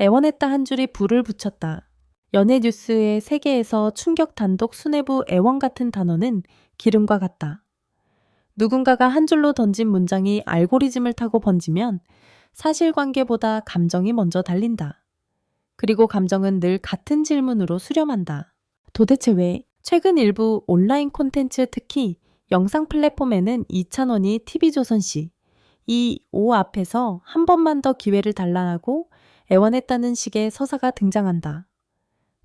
애원했다 한 줄이 불을 붙였다. 연예 뉴스의 세계에서 충격 단독 수뇌부 애원 같은 단어는 기름과 같다. 누군가가 한 줄로 던진 문장이 알고리즘을 타고 번지면 사실관계보다 감정이 먼저 달린다. 그리고 감정은 늘 같은 질문으로 수렴한다. 도대체 왜? 최근 일부 온라인 콘텐츠, 특히 영상 플랫폼에는 이찬원이 TV조선시 이 오 앞에서 한 번만 더 기회를 달라고 애원했다는 식의 서사가 등장한다.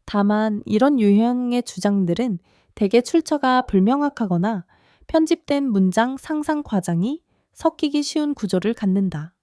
다만 이런 유형의 주장들은 대개 출처가 불명확하거나 편집된 문장 상상 과장이 섞이기 쉬운 구조를 갖는다.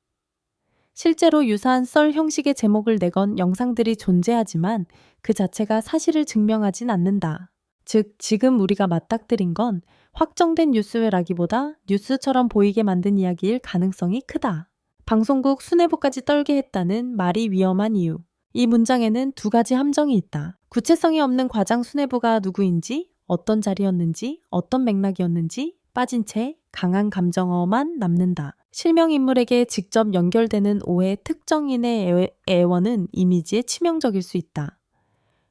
실제로 유사한 썰 형식의 제목을 내건 영상들이 존재하지만 그 자체가 사실을 증명하진 않는다. 즉, 지금 우리가 맞닥뜨린 건 확정된 뉴스라기보다 뉴스처럼 보이게 만든 이야기일 가능성이 크다. 방송국 수뇌부까지 떨게 했다는 말이 위험한 이유. 이 문장에는 두 가지 함정이 있다. 구체성이 없는 과장 수뇌부가 누구인지, 어떤 자리였는지, 어떤 맥락이었는지 빠진 채 강한 감정어만 남는다. 실명 인물에게 직접 연결되는 오해 특정인의 애원은 이미지에 치명적일 수 있다.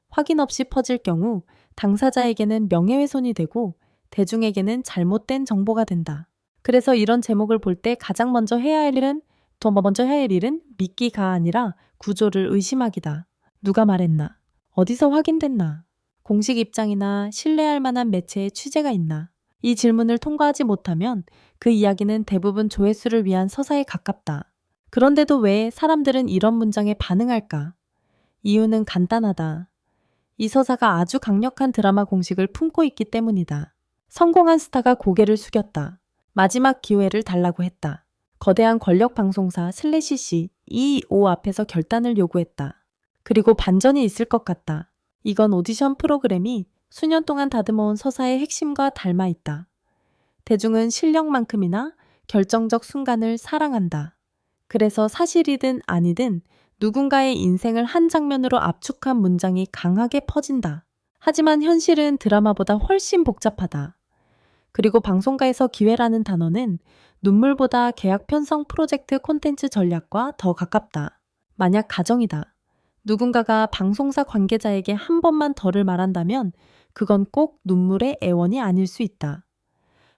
확인 없이 퍼질 경우 당사자에게는 명예훼손이 되고 대중에게는 잘못된 정보가 된다. 그래서 이런 제목을 볼 때 가장 먼저 해야 할 일은 믿기가 아니라 구조를 의심하기다. 누가 말했나? 어디서 확인됐나? 공식 입장이나 신뢰할 만한 매체의 취재가 있나? 이 질문을 통과하지 못하면 그 이야기는 대부분 조회수를 위한 서사에 가깝다. 그런데도 왜 사람들은 이런 문장에 반응할까? 이유는 간단하다. 이 서사가 아주 강력한 드라마 공식을 품고 있기 때문이다. 성공한 스타가 고개를 숙였다. 마지막 기회를 달라고 했다. 거대한 권력 방송사 슬래시시 이5 앞에서 결단을 요구했다. 그리고 반전이 있을 것 같다. 이건 오디션 프로그램이 수년 동안 다듬어온 서사의 핵심과 닮아 있다. 대중은 실력만큼이나 결정적 순간을 사랑한다. 그래서 사실이든 아니든 누군가의 인생을 한 장면으로 압축한 문장이 강하게 퍼진다. 하지만 현실은 드라마보다 훨씬 복잡하다. 그리고 방송가에서 기회라는 단어는 눈물보다 계약 편성 프로젝트 콘텐츠 전략과 더 가깝다. 만약 가정이다. 누군가가 방송사 관계자에게 한 번만 더를 말한다면 그건 꼭 눈물의 애원이 아닐 수 있다.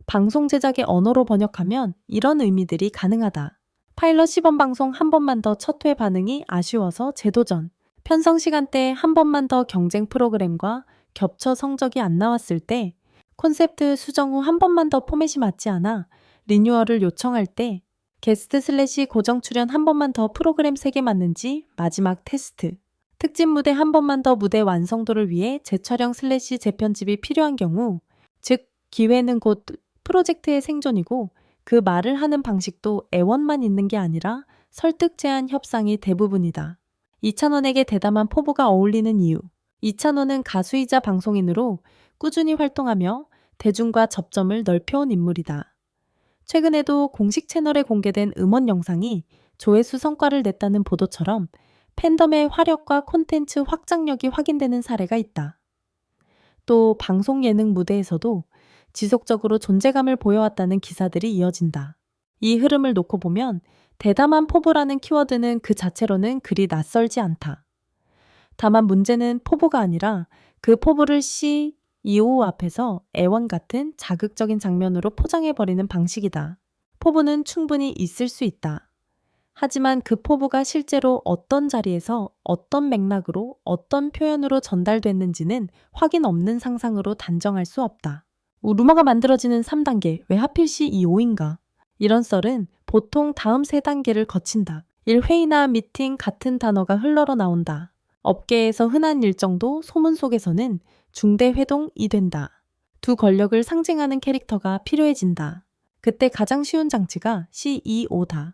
방송 제작의 언어로 번역하면 이런 의미들이 가능하다. 파일럿 시범 방송 한 번만 더 첫 회 반응이 아쉬워서 재도전. 편성 시간대 한 번만 더 경쟁 프로그램과 겹쳐 성적이 안 나왔을 때, 콘셉트 수정 후 한 번만 더 포맷이 맞지 않아 리뉴얼을 요청할 때, 게스트 / 고정 출연 한 번만 더 프로그램 3개 맞는지 마지막 테스트. 특집 무대 한 번만 더 무대 완성도를 위해 재촬영 / 재편집이 필요한 경우, 즉 기회는 곧 프로젝트의 생존이고 그 말을 하는 방식도 애원만 있는 게 아니라 설득 제한 협상이 대부분이다. 이찬원에게 대담한 포부가 어울리는 이유. 이찬원은 가수이자 방송인으로 꾸준히 활동하며 대중과 접점을 넓혀온 인물이다. 최근에도 공식 채널에 공개된 음원 영상이 조회수 성과를 냈다는 보도처럼 팬덤의 화력과 콘텐츠 확장력이 확인되는 사례가 있다. 또 방송 예능 무대에서도 지속적으로 존재감을 보여왔다는 기사들이 이어진다. 이 흐름을 놓고 보면 대담한 포부라는 키워드는 그 자체로는 그리 낯설지 않다. 다만 문제는 포부가 아니라 그 포부를 C25 앞에서 애원 같은 자극적인 장면으로 포장해버리는 방식이다. 포부는 충분히 있을 수 있다. 하지만 그 포부가 실제로 어떤 자리에서 어떤 맥락으로 어떤 표현으로 전달됐는지는 확인 없는 상상으로 단정할 수 없다. 루머가 만들어지는 3단계, 왜 하필 C25인가? 이런 썰은 보통 다음 3단계를 거친다. 1회의나 미팅 같은 단어가 흘러러 나온다. 업계에서 흔한 일정도 소문 속에서는 중대 회동이 된다. 두 권력을 상징하는 캐릭터가 필요해진다. 그때 가장 쉬운 장치가 C25다.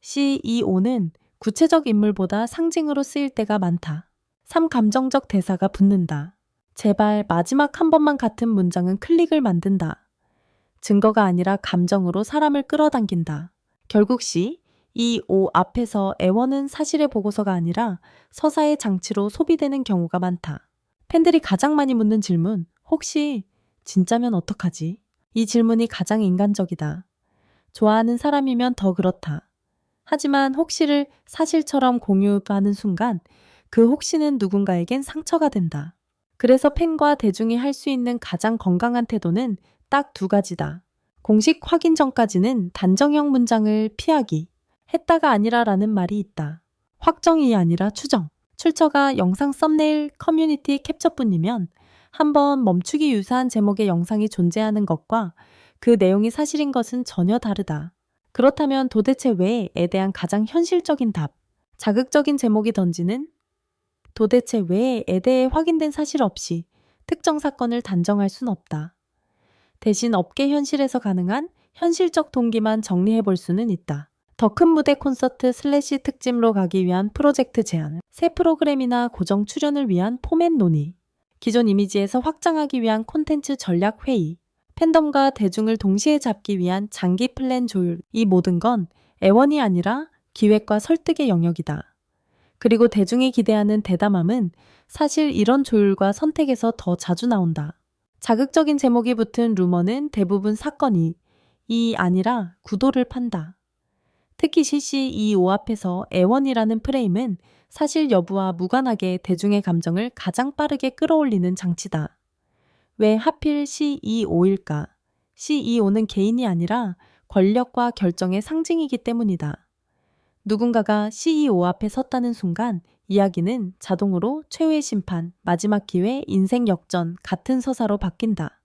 C25는 구체적 인물보다 상징으로 쓰일 때가 많다. 3감정적 대사가 붙는다. 제발 마지막 한 번만 같은 문장은 클릭을 만든다. 증거가 아니라 감정으로 사람을 끌어당긴다. 결국 C25 앞에서 애원은 사실의 보고서가 아니라 서사의 장치로 소비되는 경우가 많다. 팬들이 가장 많이 묻는 질문, 혹시 진짜면 어떡하지? 이 질문이 가장 인간적이다. 좋아하는 사람이면 더 그렇다. 하지만 혹시를 사실처럼 공유하는 순간 그 혹시는 누군가에겐 상처가 된다. 그래서 팬과 대중이 할 수 있는 가장 건강한 태도는 딱 두 가지다. 공식 확인 전까지는 단정형 문장을 피하기. 했다가 아니라라는 말이 있다. 확정이 아니라 추정. 출처가 영상 썸네일 커뮤니티 캡처뿐이면 한번 멈추기 유사한 제목의 영상이 존재하는 것과 그 내용이 사실인 것은 전혀 다르다. 그렇다면 도대체 왜에 대한 가장 현실적인 답. 자극적인 제목이 던지는 도대체 왜에 대해 확인된 사실 없이 특정 사건을 단정할 순 없다. 대신 업계 현실에서 가능한 현실적 동기만 정리해 볼 수는 있다. 더 큰 무대 콘서트 슬래시 특집로 가기 위한 프로젝트 제안, 새 프로그램이나 고정 출연을 위한 포맷 논의, 기존 이미지에서 확장하기 위한 콘텐츠 전략 회의, 팬덤과 대중을 동시에 잡기 위한 장기 플랜 조율, 이 모든 건 애원이 아니라 기획과 설득의 영역이다. 그리고 대중이 기대하는 대담함은 사실 이런 조율과 선택에서 더 자주 나온다. 자극적인 제목이 붙은 루머는 대부분 사건이 아니라 구도를 판다. 특히 CC 이 오합해서 애원이라는 프레임은 사실 여부와 무관하게 대중의 감정을 가장 빠르게 끌어올리는 장치다. 왜 하필 CEO일까? CEO는 개인이 아니라 권력과 결정의 상징이기 때문이다. 누군가가 CEO 앞에 섰다는 순간 이야기는 자동으로 최후의 심판, 마지막 기회, 인생 역전 같은 서사로 바뀐다.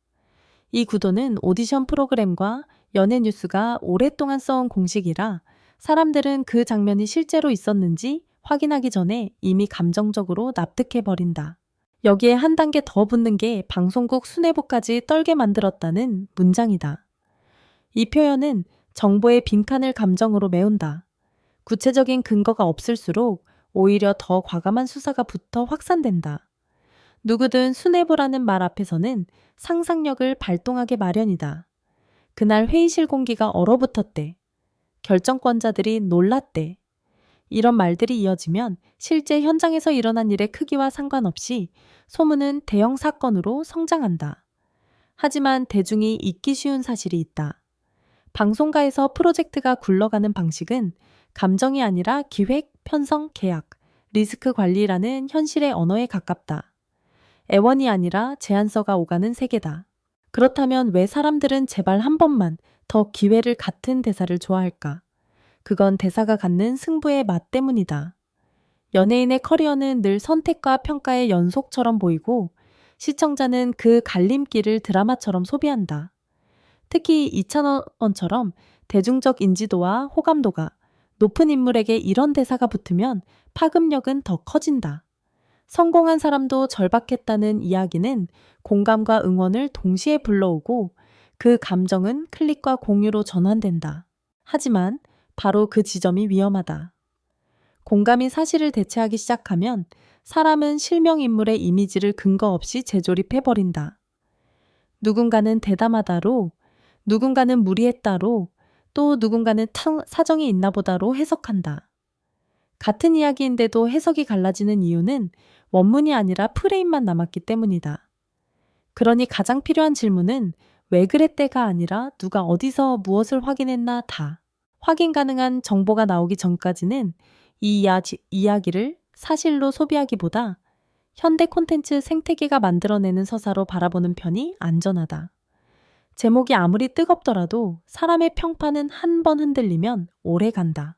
이 구도는 오디션 프로그램과 연예 뉴스가 오랫동안 써온 공식이라 사람들은 그 장면이 실제로 있었는지 확인하기 전에 이미 감정적으로 납득해버린다. 여기에 한 단계 더 붙는 게 방송국 수뇌부까지 떨게 만들었다는 문장이다. 이 표현은 정보의 빈칸을 감정으로 메운다. 구체적인 근거가 없을수록 오히려 더 과감한 수사가 붙어 확산된다. 누구든 수뇌부라는 말 앞에서는 상상력을 발동하게 마련이다. 그날 회의실 공기가 얼어붙었대. 결정권자들이 놀랐대. 이런 말들이 이어지면 실제 현장에서 일어난 일의 크기와 상관없이 소문은 대형 사건으로 성장한다. 하지만 대중이 잊기 쉬운 사실이 있다. 방송가에서 프로젝트가 굴러가는 방식은 감정이 아니라 기획, 편성, 계약, 리스크 관리라는 현실의 언어에 가깝다. 애원이 아니라 제안서가 오가는 세계다. 그렇다면 왜 사람들은 제발 한 번만 더 기회를 같은 대사를 좋아할까? 그건 대사가 갖는 승부의 맛 때문이다. 연예인의 커리어는 늘 선택과 평가의 연속처럼 보이고 시청자는 그 갈림길을 드라마처럼 소비한다. 특히 이찬원처럼 대중적 인지도와 호감도가 높은 인물에게 이런 대사가 붙으면 파급력은 더 커진다. 성공한 사람도 절박했다는 이야기는 공감과 응원을 동시에 불러오고 그 감정은 클릭과 공유로 전환된다. 하지만 바로 그 지점이 위험하다. 공감이 사실을 대체하기 시작하면 사람은 실명 인물의 이미지를 근거 없이 재조립해버린다. 누군가는 대담하다로, 누군가는 무리했다로, 또 누군가는 사정이 있나 보다로 해석한다. 같은 이야기인데도 해석이 갈라지는 이유는 원문이 아니라 프레임만 남았기 때문이다. 그러니 가장 필요한 질문은 왜 그랬대가 아니라 누가 어디서 무엇을 확인했나 다. 확인 가능한 정보가 나오기 전까지는 이 이야기를 사실로 소비하기보다 현대 콘텐츠 생태계가 만들어내는 서사로 바라보는 편이 안전하다. 제목이 아무리 뜨겁더라도 사람의 평판은 한 번 흔들리면 오래 간다.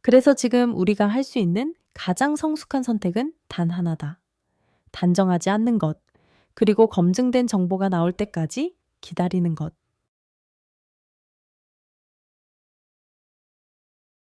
그래서 지금 우리가 할 수 있는 가장 성숙한 선택은 단 하나다. 단정하지 않는 것, 그리고 검증된 정보가 나올 때까지 기다리는 것.